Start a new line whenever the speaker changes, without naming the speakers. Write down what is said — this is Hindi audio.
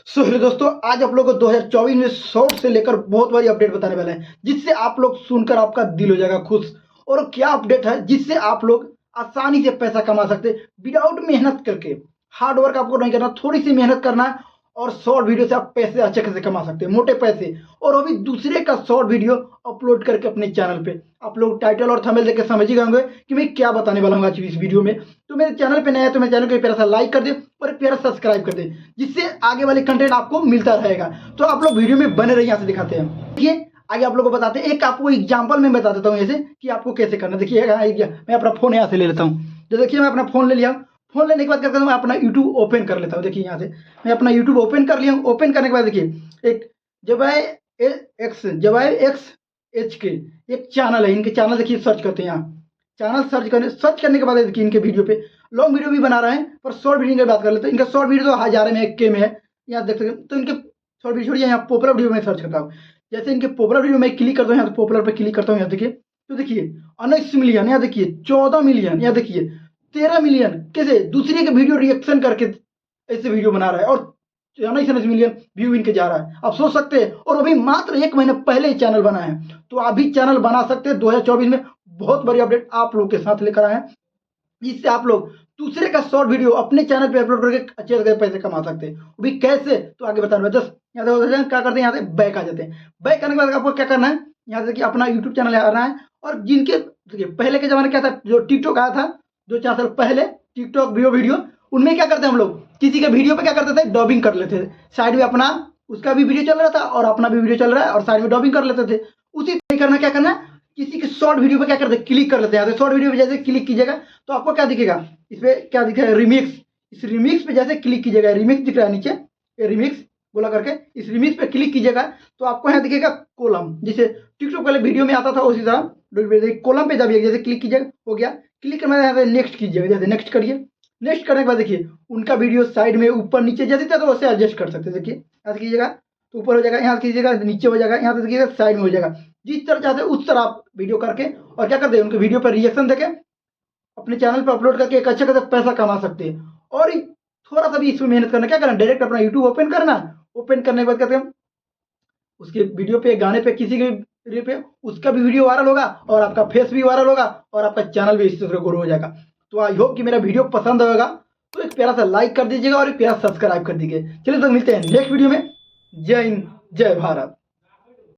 हेलो दोस्तों, आज आप लोगों को 2024 में शॉर्ट से लेकर बहुत बड़ी अपडेट बताने वाले हैं, जिससे आप लोग सुनकर आपका दिल हो जाएगा खुश। और क्या अपडेट है जिससे आप लोग आसानी से पैसा कमा सकते हैं विदाउट मेहनत करके। हार्ड वर्क आपको नहीं करना, थोड़ी सी मेहनत करना है और शॉर्ट वीडियो से आप पैसे अच्छे खासे कमा सकते हैं, मोटे पैसे। और वो भी दूसरे का शॉर्ट वीडियो अपलोड करके अपने चैनल पे। आप लोग टाइटल और थंबनेल देख के समझ ही गए होंगे कि मैं क्या बताने वाला हूँ आज इस वीडियो में। तो मेरे चैनल पे नया है तो मेरे चैनल को एक प्यारा सा लाइक कर दे और एक प्यारा सब्सक्राइब कर दे, जिससे आगे वाले कंटेंट आपको मिलता रहेगा। तो आप लोग वीडियो में बने रहिए। यहाँ से दिखाते हैं, देखिए आगे आप लोगों को बताते हैं। एक आपको एग्जाम्पल में बता देता हूँ ऐसे कि आपको कैसे करना। देखिए मैं अपना फोन यहाँ से ले लेता हूँ। तो देखिए मैं अपना फोन ले लिया। फोन लेने के बाद करता हूँ, मैं अपना यूट्यूब ओपन कर लेता हूँ। देखिए यहाँ से मैं अपना यूट्यूब ओपन कर लिया हूँ। ओपन करने के बाद देखिए एक जवाई एक्स एच के एक चैनल है। इनके चैनल देखिए सर्च करते हैं। यहाँ चैनल सर्च करने के बाद देखिए इनके वीडियो पे लॉन्ग वीडियो भी बना रहे हैं, पर शॉर्ट वीडियो की बात कर लेते हैं। इनका शॉर्ट वीडियो तो हजारों में 1K में है, यहाँ देख सकते हैं। तो इनके शॉर्ट वीडियो छोड़िए, यहाँ पॉपुलर वीडियो में सर्च करता हूँ। जैसे इनके पॉपुलर वीडियो में क्लिक करता हूँ, यहाँ पॉपुलर पे क्लिक करता हूँ। यहाँ देखिए तो देखिए 19 मिलियन, यहाँ देखिए 14 मिलियन, यहाँ देखिए 13 मिलियन। कैसे दूसरे के वीडियो रिएक्शन करके ऐसे वीडियो बना रहा है और 19 मिलियन व्यू इनके जा रहा है। आप सोच सकते हैं, और अभी मात्र 1 महीने पहले ही चैनल बना है। तो आप भी चैनल बना सकते हैं। 2024 में बहुत बड़ी अपडेट आप लोग के साथ लेकर आए हैं, जिससे आप लोग दूसरे का शॉर्ट वीडियो अपने चैनल पे अपलोड करके अच्छे अच्छे पैसे कमा सकते हैं। वो भी कैसे, तो आगे बता रहा हूँ। यहाँ से क्या करते हैं, यहाँ से बैक आ जाते हैं। बैक करने के बाद आपको क्या करना है, यहाँ से देखिए अपना यूट्यूब चैनल आना है। और जिनके देखिए पहले के जमाने क्या था, जो टिकटॉक आया था 2-4 साल पहले, टिकटॉक वीडियो, उनमें क्या करते हैं हम लोग, किसी के वीडियो पे क्या करते थे, डबिंग कर लेते थे। साइड में अपना उसका भी वीडियो चल रहा था और अपना भी वीडियो चल रहा है और साइड में डबिंग कर लेते थे। उसी नहीं करना, क्या करना है, किसी के शॉर्ट वीडियो पे क्या करते हैं, क्लिक कर लेते हैं। शॉर्ट वीडियो पे जैसे क्लिक कीजिएगा तो आपको क्या दिखेगा, इस पे क्या दिखेगा, रिमिक्स। इस रिमिक्स पे जैसे क्लिक कीजिएगा, रिमिक्स दिख रहा है नीचे, ये रिमिक्स बोला करके, इस रिमिक्स पे क्लिक कीजिएगा तो आपको यहाँ दिखेगा कॉलम। जैसे टिकटॉक वाले वीडियो में आता था उसी तरह कॉलम पे जाइए, जैसे क्लिक कीजिएगा, हो गया। क्लिक करना यहाँ पे नेक्स्ट कीजिएगा, जैसे नेक्स्ट करिए। नेक्स्ट करने के बाद देखिए उनका वीडियो साइड में ऊपर नीचे जैसे चाहे तो वैसे एडजस्ट कर सकते हैं। देखिए ऐसे कीजिएगा तो ऊपर हो जाएगा, यहाँ कीजिएगा नीचे हो जाएगा, यहाँ से देखिएगा साइड में हो जाएगा। जिस तरह चाहते हैं उस तरह आप वीडियो करके और क्या करते हैं, उनके वीडियो पर रिएक्शन देके अपने चैनल पर अपलोड करके एक अच्छा खासा पैसा कमा सकते हैं। और थोड़ा सा भी इसमें मेहनत करना, क्या करना, डायरेक्ट अपना यूट्यूब ओपन करना। ओपन करने के बाद कहते हैं उसके वीडियो पे, गाने पे, किसी के वीडियो पे उसका भी वीडियो वायरल होगा और आपका फेस भी वायरल होगा और आपका चैनल भी इसी तरह ग्रो हो जाएगा। तो आई होप कि मेरा वीडियो पसंद आएगा, तो एक प्यारा सा लाइक कर दीजिएगा और एक प्यारा सब्सक्राइब कर दीजिए। चलिए तो मिलते हैं नेक्स्ट वीडियो में। जय हिंद, जय भारत।